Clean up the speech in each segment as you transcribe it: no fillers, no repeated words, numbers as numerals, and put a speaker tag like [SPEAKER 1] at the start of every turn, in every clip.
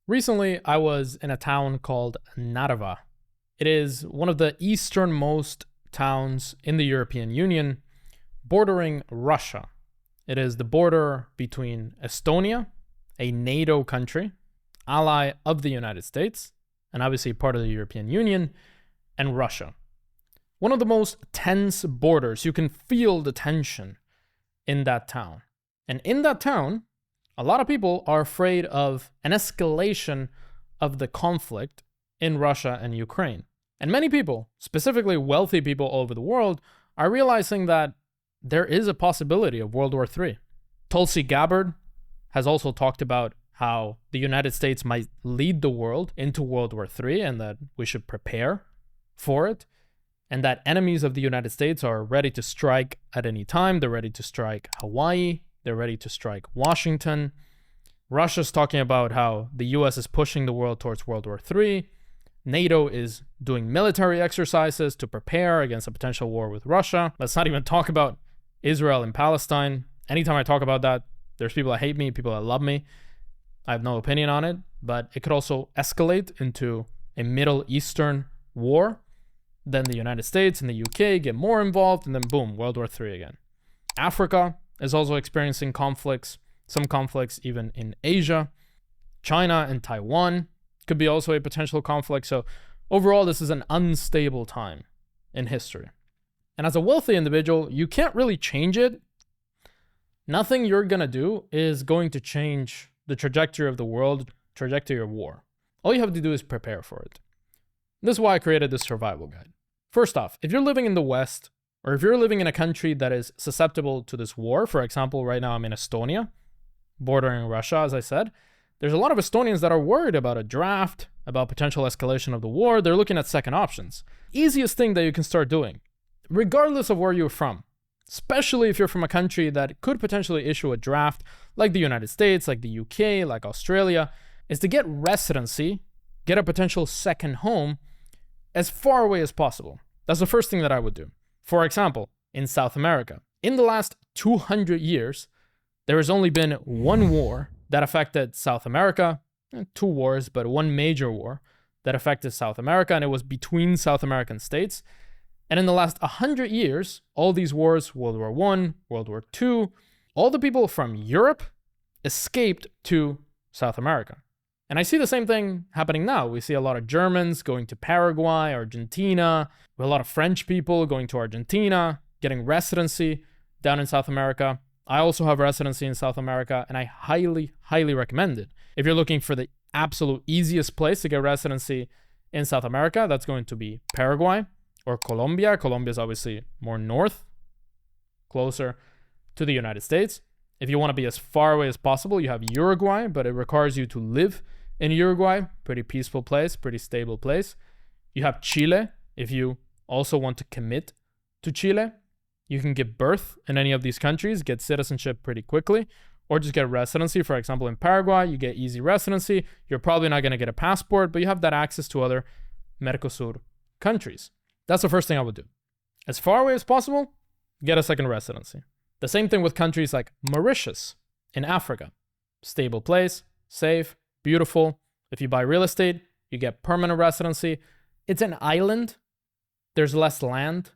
[SPEAKER 1] Recently, I was in a town called Narva. It is one of the easternmost towns in the European Union, bordering Russia. It is the border between Estonia, a NATO country, ally of the United States, and obviously part of the European Union, and Russia. One of the most tense borders. You can feel the tension in that town. And in that town, a lot of people are afraid of an escalation of the conflict in Russia and Ukraine. And many people, specifically wealthy people all over the world, are realizing that there is a possibility of World War III. Tulsi Gabbard has also talked about how the United States might lead the world into World War III and that we should prepare for it. And that enemies of the United States are ready to strike at any time. They're ready to strike Hawaii. They're ready to strike Washington. Russia's talking about how the US is pushing the world towards World War III. NATO is doing military exercises to prepare against a potential war with Russia. Let's not even talk about Israel and Palestine. Anytime I talk about that, there's people that hate me, people that love me. I have no opinion on it, but it could also escalate into a Middle Eastern war. Then the United States and the UK get more involved, and then boom, World War III again. Africa is also experiencing conflicts, some conflicts even in Asia. China and Taiwan could be also a potential conflict. So overall, this is an unstable time in history. And as a wealthy individual, you can't really change it. Nothing you're going to do is going to change the trajectory of the world, trajectory of war. All you have to do is prepare for it. This is why I created this survival guide. First off, if you're living in the West, or if you're living in a country that is susceptible to this war, for example, right now I'm in Estonia, bordering Russia, as I said, there's a lot of Estonians that are worried about a draft, about potential escalation of the war. They're looking at second options. Easiest thing that you can start doing, regardless of where you're from, especially if you're from a country that could potentially issue a draft, like the United States, like the UK, like Australia, is to get residency, get a potential second home as far away as possible. That's the first thing that I would do. For example, in South America, in the last 200 years, there has only been one war that affected South America, two wars, but one major war that affected South America, and it was between South American states. And in the last 100 years, all these wars, World War I, World War II, all the people from Europe escaped to South America. And I see the same thing happening now. We see a lot of Germans going to Paraguay, Argentina. We have a lot of French people going to Argentina, getting residency down in South America. I also have residency in South America, and I highly, highly recommend it. If you're looking for the absolute easiest place to get residency in South America, that's going to be Paraguay or Colombia. Colombia is obviously more north, closer to the United States. If you want to be as far away as possible, you have Uruguay, but it requires you to live in Uruguay. Pretty peaceful place, pretty stable place. You have Chile. If you also want to commit to Chile, you can give birth in any of these countries, get citizenship pretty quickly, or just get residency. For example, in Paraguay, you get easy residency. You're probably not going to get a passport, but you have that access to other Mercosur countries. That's the first thing I would do. As far away as possible, get a second residency. The same thing with countries like Mauritius in Africa. Stable place, safe, beautiful. If you buy real estate, you get permanent residency. It's an island. There's less land,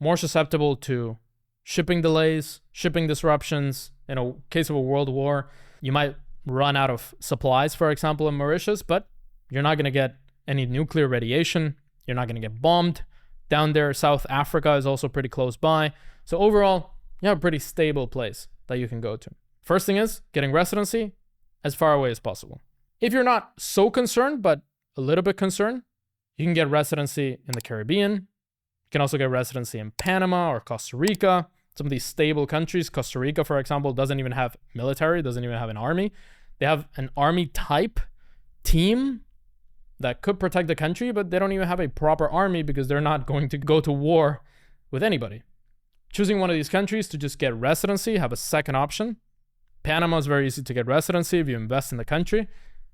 [SPEAKER 1] more susceptible to shipping delays, shipping disruptions. In a case of a world war, you might run out of supplies, for example, in Mauritius, but you're not going to get any nuclear radiation. You're not going to get bombed down there. South Africa is also pretty close by. So overall, you have a pretty stable place that you can go to. First thing is getting residency as far away as possible. If you're not so concerned, but a little bit concerned, you can get residency in the Caribbean. You can also get residency in Panama or Costa Rica, some of these stable countries. Costa Rica, for example, doesn't even have military, doesn't even have an army. They have an army type team that could protect the country, but they don't even have a proper army because they're not going to go to war with anybody. Choosing one of these countries to just get residency, have a second option. Panama is very easy to get residency if you invest in the country.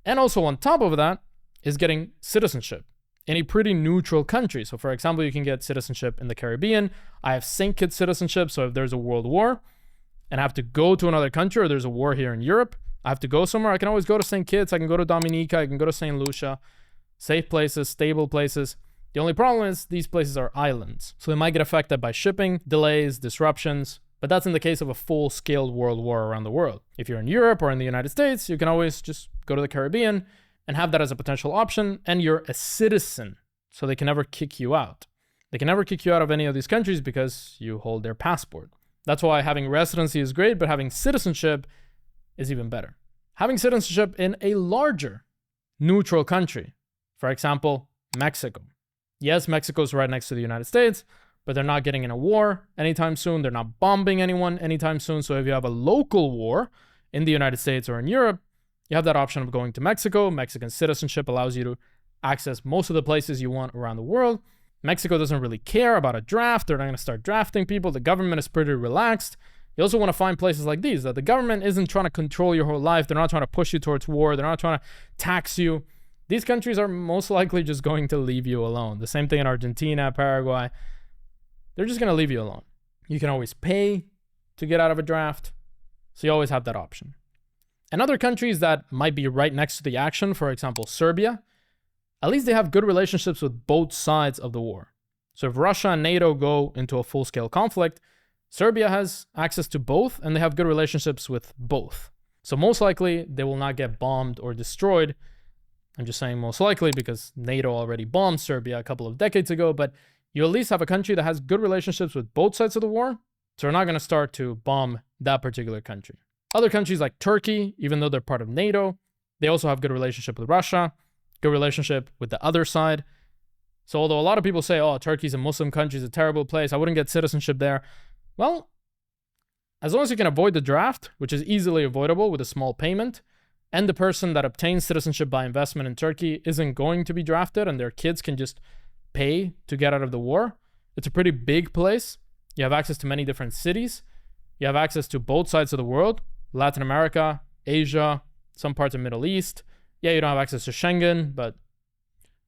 [SPEAKER 1] And also on top of that is getting citizenship in a pretty neutral country. So for example, you can get citizenship in the Caribbean. I have St. Kitts citizenship. So if there's a world war and I have to go to another country or there's a war here in Europe, I have to go somewhere, I can always go to St. Kitts, I can go to Dominica, I can go to St. Lucia. Safe places, stable places. The only problem is these places are islands, so they might get affected by shipping, delays, disruptions, but that's in the case of a full-scale world war around the world. If you're in Europe or in the United States, you can always just go to the Caribbean and have that as a potential option, and you're a citizen, so they can never kick you out. They can never kick you out of any of these countries because you hold their passport. That's why having residency is great, but having citizenship is even better. Having citizenship in a larger, neutral country. For example, Mexico. Yes, Mexico's right next to the United States, but they're not getting in a war anytime soon. They're not bombing anyone anytime soon. So if you have a local war in the United States or in Europe, you have that option of going to Mexico. Mexican citizenship allows you to access most of the places you want around the world. Mexico doesn't really care about a draft. They're not going to start drafting people. The government is pretty relaxed. You also want to find places like these that the government isn't trying to control your whole life. They're not trying to push you towards war. They're not trying to tax you. These countries are most likely just going to leave you alone. The same thing in Argentina, Paraguay. They're just going to leave you alone. You can always pay to get out of a draft. So you always have that option. And other countries that might be right next to the action, for example, Serbia, at least they have good relationships with both sides of the war. So if Russia and NATO go into a full-scale conflict, Serbia has access to both and they have good relationships with both. So most likely they will not get bombed or destroyed. I'm just saying most likely because NATO already bombed Serbia a couple of decades ago, but you at least have a country that has good relationships with both sides of the war, so we're not going to start to bomb that particular country. Other countries like Turkey, even though they're part of NATO, they also have good relationship with Russia, good relationship with the other side. So although a lot of people say, oh, Turkey's a Muslim country, it's a terrible place, I wouldn't get citizenship there. Well, as long as you can avoid the draft, which is easily avoidable with a small payment, and the person that obtains citizenship by investment in Turkey isn't going to be drafted and their kids can just pay to get out of the war. It's a pretty big place. You have access to many different cities. You have access to both sides of the world, Latin America, Asia, some parts of Middle East. Yeah, you don't have access to Schengen, but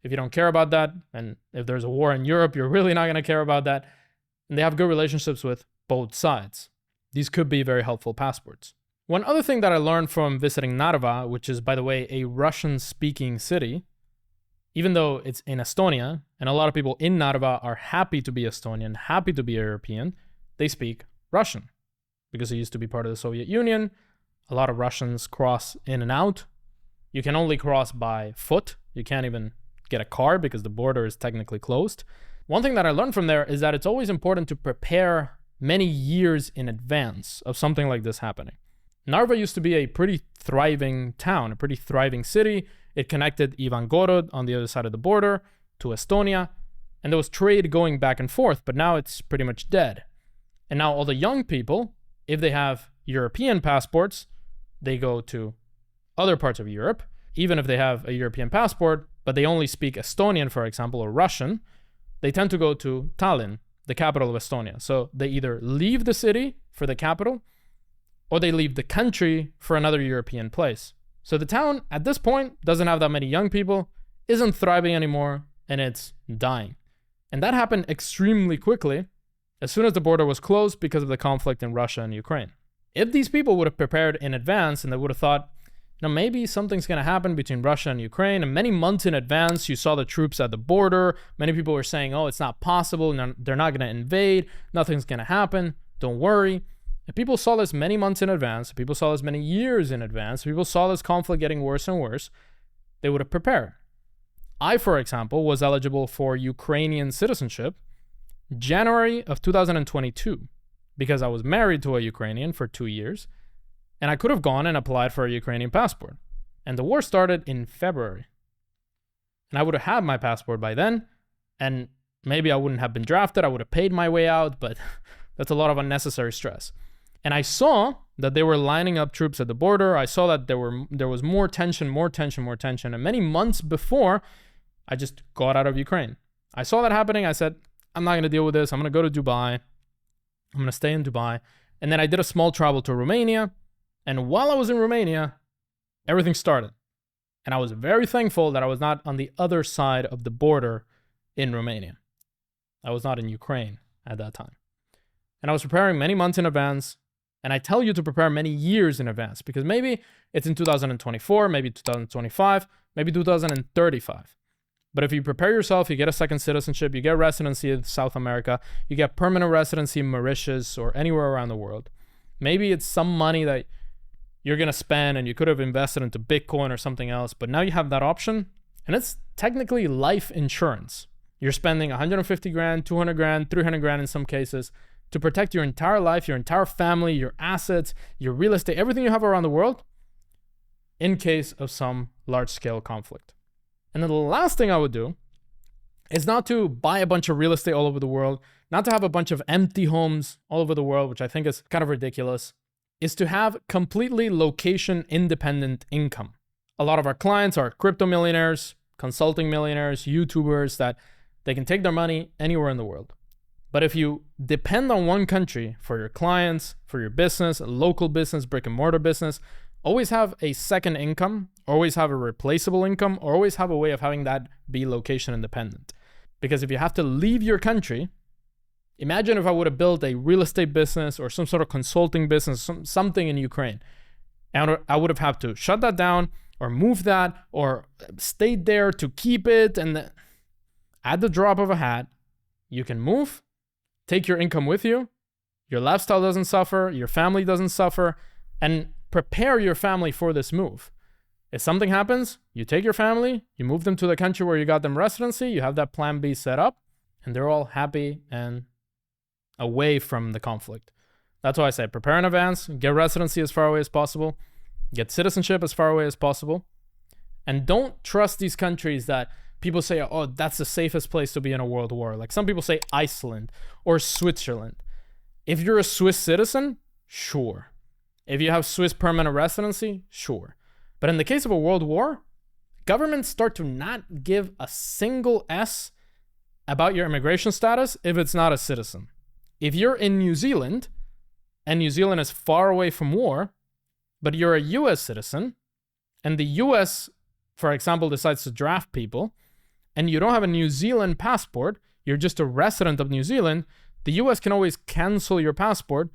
[SPEAKER 1] if you don't care about that, and if there's a war in Europe, you're really not going to care about that. And they have good relationships with both sides. These could be very helpful passports. One other thing that I learned from visiting Narva, which is, by the way, a Russian-speaking city, even though it's in Estonia, and a lot of people in Narva are happy to be Estonian, happy to be European, they speak Russian because it used to be part of the Soviet Union. A lot of Russians cross in and out. You can only cross by foot. You can't even get a car because the border is technically closed. One thing that I learned from there is that it's always important to prepare many years in advance of something like this happening. Narva used to be a pretty thriving town, a pretty thriving city. It connected Ivangorod on the other side of the border to Estonia, and there was trade going back and forth, but now it's pretty much dead. And now all the young people, if they have European passports, they go to other parts of Europe. Even if they have a European passport, but they only speak Estonian, for example, or Russian, they tend to go to Tallinn, the capital of Estonia. So they either leave the city for the capital, or they leave the country for another European place. So the town, at this point, doesn't have that many young people, isn't thriving anymore, and it's dying. And that happened extremely quickly as soon as the border was closed because of the conflict in Russia and Ukraine. If these people would have prepared in advance and they would have thought, maybe something's going to happen between Russia and Ukraine, and many months in advance, you saw the troops at the border. Many people were saying, oh, it's not possible. They're not going to invade. Nothing's going to happen. Don't worry. If people saw this many months in advance, if people saw this many years in advance, if people saw this conflict getting worse and worse, they would have prepared. I, for example, was eligible for Ukrainian citizenship January of 2022 because I was married to a Ukrainian for 2 years, and I could have gone and applied for a Ukrainian passport. And the war started in February. And I would have had my passport by then, and maybe I wouldn't have been drafted. I would have paid my way out, but that's a lot of unnecessary stress. And I saw that they were lining up troops at the border. I saw that there was more tension. And many months before, I just got out of Ukraine. I saw that happening. I said, I'm not going to deal with this. I'm going to go to Dubai. I'm going to stay in Dubai. And then I did a small travel to Romania. And while I was in Romania, everything started. And I was very thankful that I was not on the other side of the border in Romania. I was not in Ukraine at that time. And I was preparing many months in advance. And I tell you to prepare many years in advance because maybe it's in 2024, maybe 2025, maybe 2035. But if you prepare yourself, you get a second citizenship, you get residency in South America, you get permanent residency in Mauritius or anywhere around the world. Maybe it's some money that you're going to spend and you could have invested into Bitcoin or something else, but now you have that option and it's technically life insurance. You're spending 150 grand, 200 grand, 300 grand in some cases to protect your entire life, your entire family, your assets, your real estate, everything you have around the world in case of some large scale conflict. And then the last thing I would do is not to buy a bunch of real estate all over the world, not to have a bunch of empty homes all over the world, which I think is kind of ridiculous, is to have completely location independent income. A lot of our clients are crypto millionaires, consulting millionaires, YouTubers that they can take their money anywhere in the world. But if you depend on one country for your clients, for your business, local business, brick and mortar business, always have a second income, always have a replaceable income, or always have a way of having that be location independent. Because if you have to leave your country, imagine if I would have built a real estate business or some sort of consulting business, something in Ukraine, and I would have had to shut that down or move that or stayed there to keep it. And at the drop of a hat, you can move, take your income with you, your lifestyle doesn't suffer, your family doesn't suffer, and prepare your family for this move. If something happens, you take your family, you move them to the country where you got them residency, you have that plan B set up, and they're all happy and away from the conflict. That's why I say prepare in advance, get residency as far away as possible, get citizenship as far away as possible, and don't trust these countries that people say, oh, that's the safest place to be in a world war. Like some people say Iceland or Switzerland. If you're a Swiss citizen, sure. If you have Swiss permanent residency, sure. But in the case of a world war, governments start to not give a single S about your immigration status if it's not a citizen. If you're in New Zealand, and New Zealand is far away from war, but you're a US citizen, and the US, for example, decides to draft people, and you don't have a New Zealand passport, you're just a resident of New Zealand, the US can always cancel your passport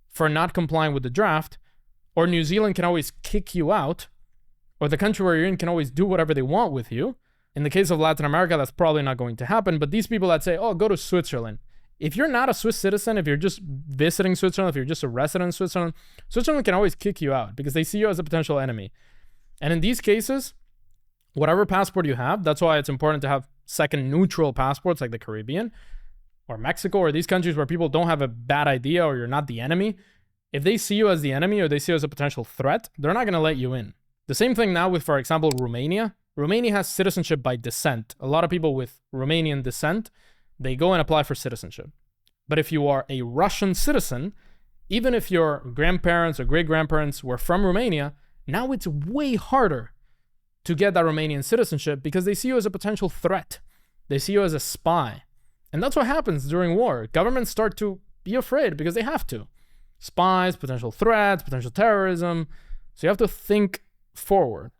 [SPEAKER 1] for not complying with the draft, or New Zealand can always kick you out, or the country where you're in can always do whatever they want with you. In the case of Latin America, that's probably not going to happen, but these people that say, oh, go to Switzerland. If you're not a Swiss citizen, if you're just visiting Switzerland, if you're just a resident in Switzerland, Switzerland can always kick you out because they see you as a potential enemy. And in these cases, whatever passport you have, that's why it's important to have second neutral passports like the Caribbean or Mexico or these countries where people don't have a bad idea or you're not the enemy. If they see you as the enemy or they see you as a potential threat, they're not going to let you in. The same thing now with, for example, Romania. Romania has citizenship by descent. A lot of people with Romanian descent, they go and apply for citizenship. But if you are a Russian citizen, even if your grandparents or great-grandparents were from Romania, now it's way harder to get that Romanian citizenship because they see you as a potential threat. They see you as a spy. And that's what happens during war. Governments start to be afraid because they have to. Spies, potential threats, potential terrorism. So you have to think forward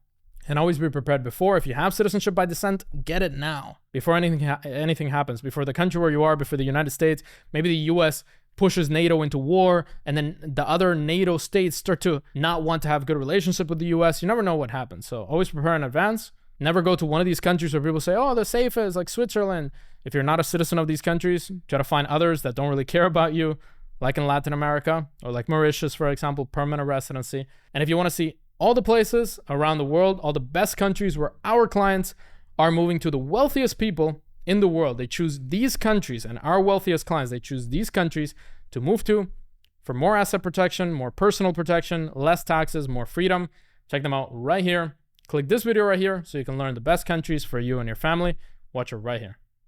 [SPEAKER 1] and always be prepared before. If you have citizenship by descent, get it now before anything happens, before the country where you are, before the United States, maybe the US pushes NATO into war, and then the other NATO states start to not want to have good relationship with the US. You never know what happens. So always prepare in advance. Never go to one of these countries where people say, oh, the safest, like Switzerland. If you're not a citizen of these countries, try to find others that don't really care about you, like in Latin America, or like Mauritius, for example, permanent residency. And if you want to see all the places around the world, all the best countries where our clients are moving to, the wealthiest people in the world, they choose these countries, and our wealthiest clients, they choose these countries to move to for more asset protection, more personal protection, less taxes, more freedom. Check them out right here. Click this video right here so you can learn the best countries for you and your family. Watch it right here.